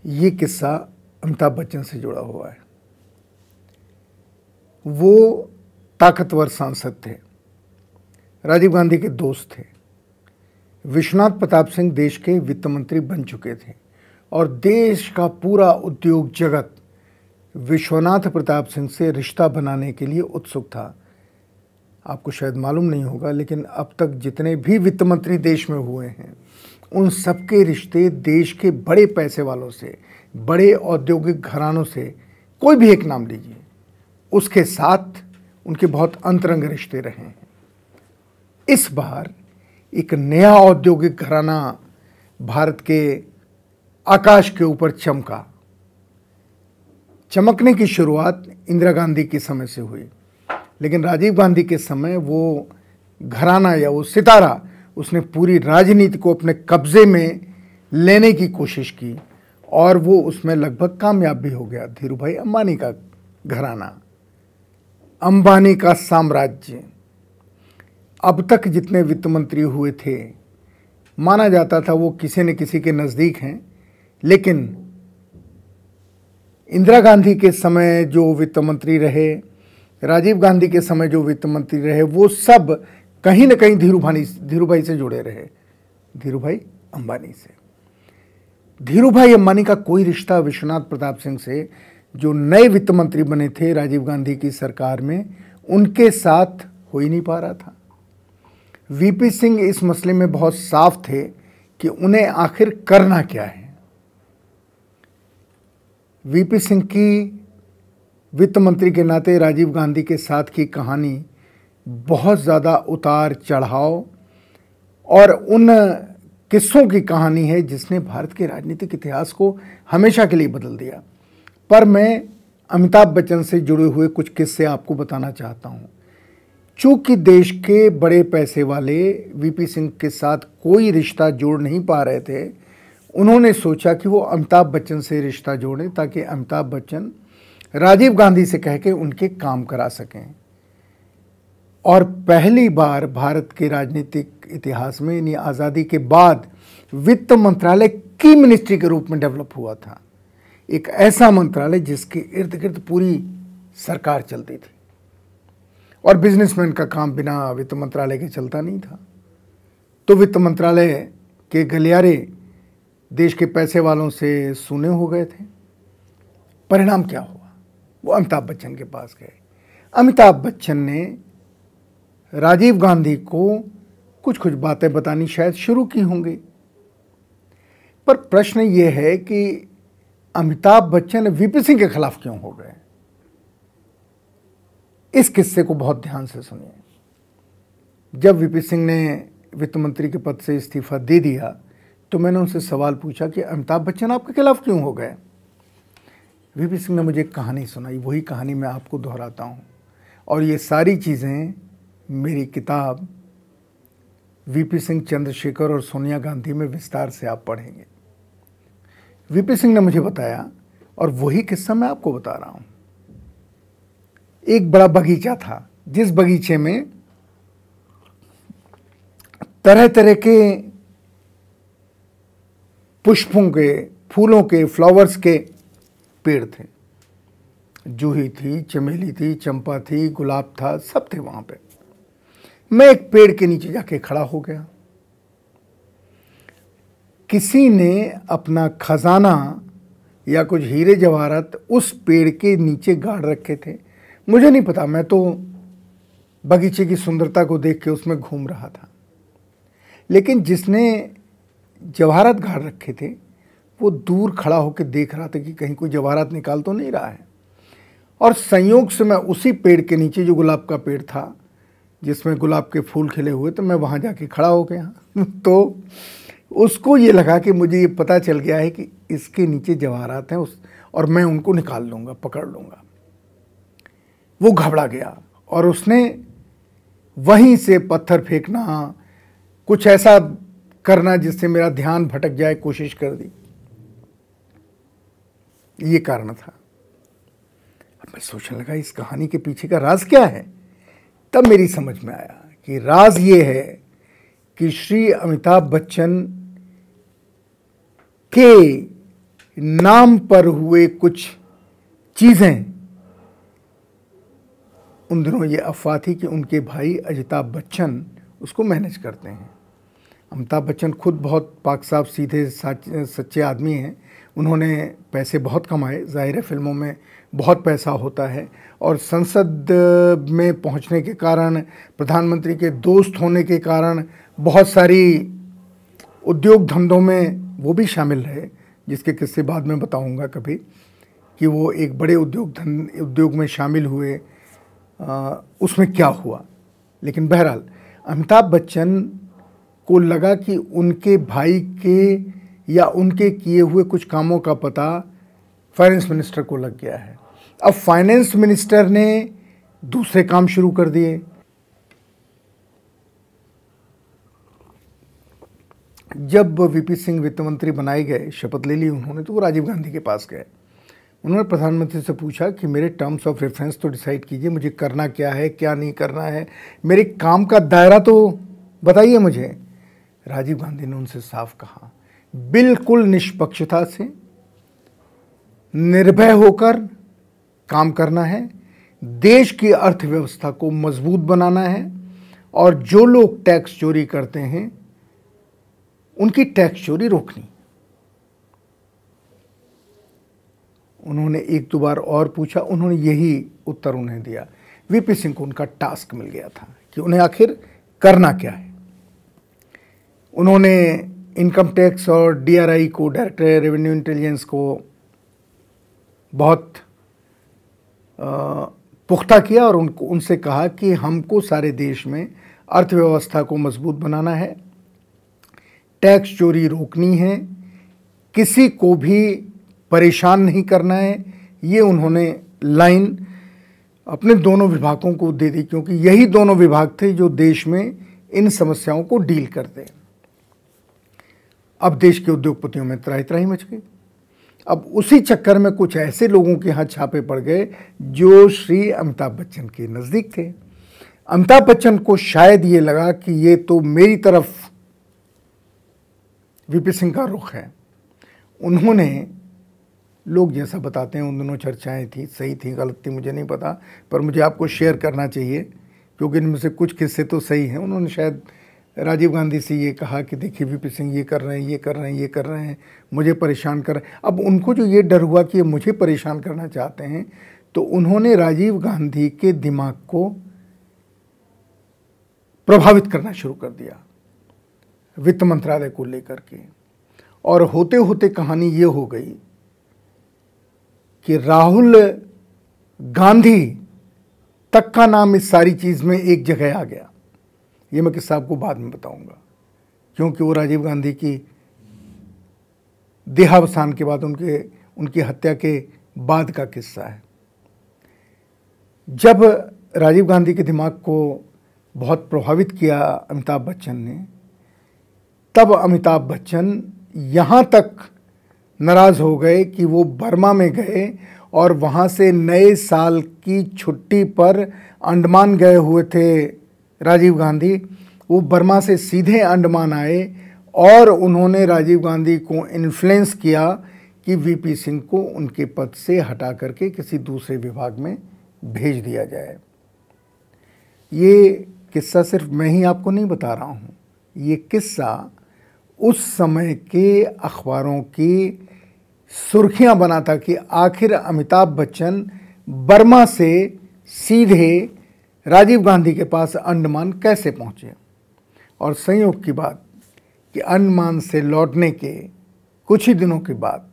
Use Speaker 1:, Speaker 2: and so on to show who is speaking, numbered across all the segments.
Speaker 1: ये किस्सा अमिताभ बच्चन से जुड़ा हुआ है। वो ताकतवर सांसद थे, राजीव गांधी के दोस्त थे। विश्वनाथ प्रताप सिंह देश के वित्त मंत्री बन चुके थे और देश का पूरा उद्योग जगत विश्वनाथ प्रताप सिंह से रिश्ता बनाने के लिए उत्सुक था। आपको शायद मालूम नहीं होगा, लेकिन अब तक जितने भी वित्त मंत्री देश में हुए हैं उन सबके रिश्ते देश के बड़े पैसे वालों से, बड़े औद्योगिक घरानों से, कोई भी एक नाम लीजिए, उसके साथ उनके बहुत अंतरंग रिश्ते रहे हैं। इस बार एक नया औद्योगिक घराना भारत के आकाश के ऊपर चमका। चमकने की शुरुआत इंदिरा गांधी के समय से हुई, लेकिन राजीव गांधी के समय वो घराना या वो सितारा उसने पूरी राजनीति को अपने कब्जे में लेने की कोशिश की और वो उसमें लगभग कामयाब भी हो गया। धीरूभाई अंबानी का घराना, अंबानी का साम्राज्य। अब तक जितने वित्त मंत्री हुए थे माना जाता था वो किसी न किसी के नज़दीक हैं, लेकिन इंदिरा गांधी के समय जो वित्त मंत्री रहे, राजीव गांधी के समय जो वित्त मंत्री रहे, वो सब कहीं न कहीं धीरूभाई से जुड़े रहे, धीरूभाई अंबानी से। धीरूभाई अंबानी का कोई रिश्ता विश्वनाथ प्रताप सिंह से, जो नए वित्त मंत्री बने थे राजीव गांधी की सरकार में, उनके साथ हो ही नहीं पा रहा था। वीपी सिंह इस मसले में बहुत साफ थे कि उन्हें आखिर करना क्या है। वीपी सिंह की वित्त मंत्री के नाते राजीव गांधी के साथ की कहानी बहुत ज़्यादा उतार चढ़ाव और उन किस्सों की कहानी है जिसने भारत के राजनीतिक इतिहास को हमेशा के लिए बदल दिया। पर मैं अमिताभ बच्चन से जुड़े हुए कुछ किस्से आपको बताना चाहता हूँ। चूँकि देश के बड़े पैसे वाले वीपी सिंह के साथ कोई रिश्ता जोड़ नहीं पा रहे थे, उन्होंने सोचा कि वो अमिताभ बच्चन से रिश्ता जोड़ें ताकि अमिताभ बच्चन राजीव गांधी से कह के उनके काम करा सकें। और पहली बार भारत के राजनीतिक इतिहास में, यानी आज़ादी के बाद, वित्त मंत्रालय की मिनिस्ट्री के रूप में डेवलप हुआ था। एक ऐसा मंत्रालय जिसके इर्द गिर्द पूरी सरकार चलती थी और बिजनेसमैन का काम बिना वित्त मंत्रालय के चलता नहीं था। तो वित्त मंत्रालय के गलियारे देश के पैसे वालों से सुने हो गए थे। परिणाम क्या हुआ? वो अमिताभ बच्चन के पास गए। अमिताभ बच्चन ने राजीव गांधी को कुछ कुछ बातें बतानी शायद शुरू की होंगी, पर प्रश्न ये है कि अमिताभ बच्चन वीपी सिंह के खिलाफ क्यों हो गए? इस किस्से को बहुत ध्यान से सुनिए। जब वीपी सिंह ने वित्त मंत्री के पद से इस्तीफा दे दिया तो मैंने उनसे सवाल पूछा कि अमिताभ बच्चन आपके खिलाफ क्यों हो गए? वीपी सिंह ने मुझे एक कहानी सुनाई, वही कहानी मैं आपको दोहराता हूँ और ये सारी चीज़ें मेरी किताब वीपी सिंह, चंद्रशेखर और सोनिया गांधी में विस्तार से आप पढ़ेंगे। वीपी सिंह ने मुझे बताया और वही किस्सा मैं आपको बता रहा हूँ। एक बड़ा बगीचा था जिस बगीचे में तरह तरह के पुष्पों के, फूलों के, फ्लावर्स के पेड़ थे। जूही थी, चमेली थी, चंपा थी, गुलाब था, सब थे वहां पे। मैं एक पेड़ के नीचे जाके खड़ा हो गया। किसी ने अपना खजाना या कुछ हीरे जवाहरात उस पेड़ के नीचे गाड़ रखे थे। मुझे नहीं पता, मैं तो बगीचे की सुंदरता को देख के उसमें घूम रहा था। लेकिन जिसने जवाहरात गाड़ रखे थे वो दूर खड़ा होकर देख रहा था कि कहीं कोई जवाहरात निकाल तो नहीं रहा है। और संयोग से मैं उसी पेड़ के नीचे, जो गुलाब का पेड़ था जिसमें गुलाब के फूल खिले हुए, तो मैं वहाँ जाके खड़ा हो गया। तो उसको ये लगा कि मुझे ये पता चल गया है कि इसके नीचे जवाहरात हैं और मैं उनको निकाल लूँगा, पकड़ लूँगा। वो घबरा गया और उसने वहीं से पत्थर फेंकना, कुछ ऐसा करना जिससे मेरा ध्यान भटक जाए, कोशिश कर दी। ये कारण था। अब मैं सोचने लगा इस कहानी के पीछे का राज क्या है। तब मेरी समझ में आया कि राज ये है कि श्री अमिताभ बच्चन के नाम पर हुए कुछ चीज़ें, उन दिनों ये अफवाह थी कि उनके भाई अमिताभ बच्चन उसको मैनेज करते हैं। अमिताभ बच्चन खुद बहुत पाक साफ सीधे सच्चे आदमी हैं। उन्होंने पैसे बहुत कमाए, ज़ाहिर है फिल्मों में बहुत पैसा होता है, और संसद में पहुंचने के कारण, प्रधानमंत्री के दोस्त होने के कारण बहुत सारी उद्योग धंधों में वो भी शामिल रहे, जिसके किस्से बाद में बताऊंगा कभी कि वो एक बड़े उद्योग में शामिल हुए, उसमें क्या हुआ। लेकिन बहरहाल अमिताभ बच्चन को लगा कि उनके भाई के या उनके किए हुए कुछ कामों का पता फाइनेंस मिनिस्टर को लग गया है। अब फाइनेंस मिनिस्टर ने दूसरे काम शुरू कर दिए। जब वीपी सिंह वित्त मंत्री बनाए गए, शपथ ले ली उन्होंने, तो वो राजीव गांधी के पास गए। उन्होंने प्रधानमंत्री से पूछा कि मेरे टर्म्स ऑफ रेफरेंस तो डिसाइड कीजिए, मुझे करना क्या है, क्या नहीं करना है, मेरे काम का दायरा तो बताइए मुझे। राजीव गांधी ने उनसे साफ कहा, बिल्कुल निष्पक्षता से, निर्भय होकर काम करना है, देश की अर्थव्यवस्था को मजबूत बनाना है, और जो लोग टैक्स चोरी करते हैं उनकी टैक्स चोरी रोकनी। उन्होंने एक दो बार और पूछा, उन्होंने यही उत्तर उन्हें दिया। वीपी सिंह को उनका टास्क मिल गया था कि उन्हें आखिर करना क्या है। उन्होंने इनकम टैक्स और डीआरआई को, डायरेक्टर रेवेन्यू इंटेलिजेंस को, बहुत पुख्ता किया और उनसे कहा कि हमको सारे देश में अर्थव्यवस्था को मजबूत बनाना है, टैक्स चोरी रोकनी है, किसी को भी परेशान नहीं करना है। ये उन्होंने लाइन अपने दोनों विभागों को दे दी, क्योंकि यही दोनों विभाग थे जो देश में इन समस्याओं को डील करते हैं। अब देश के उद्योगपतियों में त्राही त्राही मच गई। अब उसी चक्कर में कुछ ऐसे लोगों के यहाँ छापे पड़ गए जो श्री अमिताभ बच्चन के नज़दीक थे। अमिताभ बच्चन को शायद ये लगा कि ये तो मेरी तरफ वीपी सिंह का रुख है। उन्होंने, लोग जैसा बताते हैं, उन दिनों चर्चाएं थी, सही थी गलत थी मुझे नहीं पता, पर मुझे आपको शेयर करना चाहिए क्योंकि इनमें से कुछ किस्से तो सही हैं। उन्होंने शायद राजीव गांधी से ये कहा कि देखिए वीपी सिंह ये कर रहे हैं, ये कर रहे हैं, ये कर रहे हैं, मुझे परेशान कर रहे हैं। अब उनको जो ये डर हुआ कि ये मुझे परेशान करना चाहते हैं, तो उन्होंने राजीव गांधी के दिमाग को प्रभावित करना शुरू कर दिया वित्त मंत्रालय को लेकर के। और होते होते कहानी ये हो गई कि राहुल गांधी तक का नाम इस सारी चीज़ में एक जगह आ गया। ये मैं किस्सा आपको बाद में बताऊंगा, क्योंकि वो राजीव गांधी की देहावसान के बाद, उनकी हत्या के बाद का किस्सा है। जब राजीव गांधी के दिमाग को बहुत प्रभावित किया अमिताभ बच्चन ने, तब अमिताभ बच्चन यहाँ तक नाराज़ हो गए कि वो बर्मा में गए और वहाँ से नए साल की छुट्टी पर अंडमान गए हुए थे राजीव गांधी। वो बर्मा से सीधे अंडमान आए और उन्होंने राजीव गांधी को इन्फ्लुएंस किया कि वीपी सिंह को उनके पद से हटा करके किसी दूसरे विभाग में भेज दिया जाए। ये किस्सा सिर्फ मैं ही आपको नहीं बता रहा हूँ, ये किस्सा उस समय के अखबारों की सुर्खियां बना था कि आखिर अमिताभ बच्चन बर्मा से सीधे राजीव गांधी के पास अंडमान कैसे पहुंचे। और संयोग की बात कि अंडमान से लौटने के कुछ ही दिनों के बाद,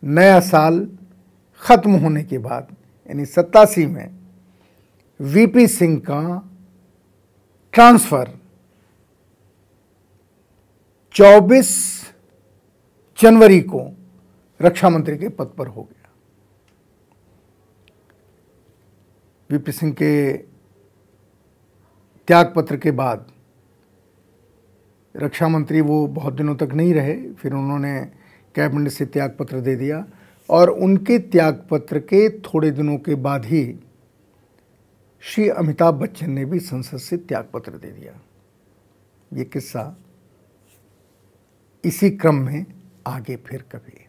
Speaker 1: नया साल ख़त्म होने के बाद, यानी 87 में वीपी सिंह का ट्रांसफ़र 24 जनवरी को रक्षा मंत्री के पद पर हो गया। वीपी सिंह के त्यागपत्र के बाद रक्षा मंत्री वो बहुत दिनों तक नहीं रहे, फिर उन्होंने कैबिनेट से त्यागपत्र दे दिया और उनके त्यागपत्र के थोड़े दिनों के बाद ही श्री अमिताभ बच्चन ने भी संसद से त्यागपत्र दे दिया। ये किस्सा इसी क्रम में आगे फिर कभी।